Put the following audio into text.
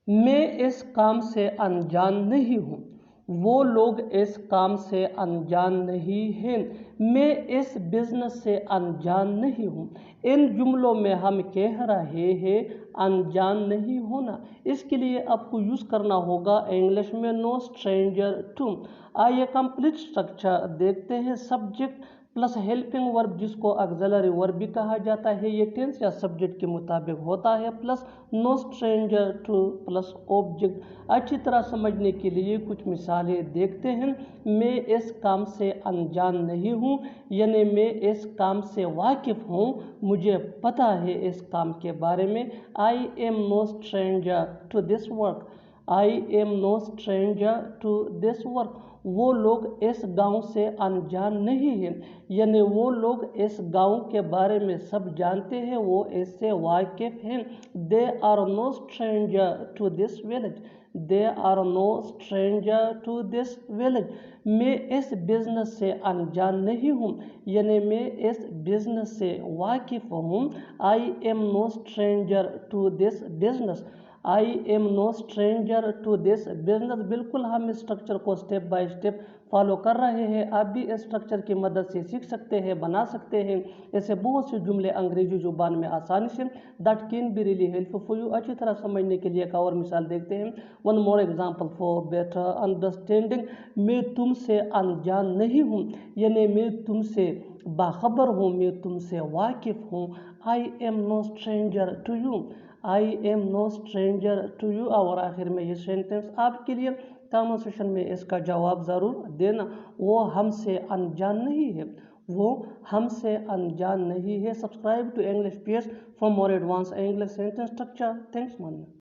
میں اس کام سے انجان نہیں ہوں، وہ لوگ اس کام سے انجان نہیں ہیں، میں اس بزنس سے انجان نہیں ہوں۔ ان جملوں میں ہم کہہ رہے ہیں انجان نہیں ہونا، اس کے لیے آپ کو یوز کرنا ہوگا انگلش میں نو اسٹرینجر ٹو۔ آئیے کمپلیٹ اسٹرکچر دیکھتے ہیں۔ سبجیکٹ پلس ہیلپنگ ورب جس کو آگزیلری ورب بھی کہا جاتا ہے، یہ ٹینس یا سبجیکٹ کے مطابق ہوتا ہے، plus no stranger two plus object. اچھی طرح سمجھنے کے لیے کچھ مثالیں دیکھتے ہیں۔ میں اس کام سے انجان نہیں ہوں، یعنی میں اس کام سے واقف ہوں، مجھے پتہ ہے اس کام کے بارے میں۔ I am no stranger to this work. I am no stranger to this work. وہ لوگ اس گاؤں سے انجان نہیں ہیں، یعنی وہ لوگ اس گاؤں کے بارے میں سب جانتے ہیں، وہ اس سے واقف ہیں۔ They are no stranger to this village. They are no stranger to this village. میں اس بزنس سے انجان نہیں ہوں، یعنی میں اس بزنس سے واقف ہوں۔ I am no stranger to this business. I am no stranger to this business. بالکل ہم اس اسٹرکچر کو اسٹیپ بائی اسٹیپ فالو کر رہے ہیں، آپ بھی اس اسٹرکچر کی مدد سے سیکھ سکتے ہیں، بنا سکتے ہیں ایسے بہت سے جملے انگریزی زبان میں آسانی سے۔ That can be really helpful for you. اچھی طرح سمجھنے کے لیے ایک اور مثال دیکھتے ہیں۔ One more example for better understanding. میں تم سے انجان نہیں ہوں، یعنی میں تم سے باخبر ہوں، میں تم سے واقف ہوں۔ I am no stranger to you. I am no stranger to you. اور آخر میں یہ سینٹنس آپ کے لیے کامن سیشن میں اس کا جواب ضرور دینا۔ وہ ہم سے انجان نہیں ہے، وہ ہم سے انجان نہیں ہے۔ Subscribe to English pace for more advance English sentence structure. Thanks من۔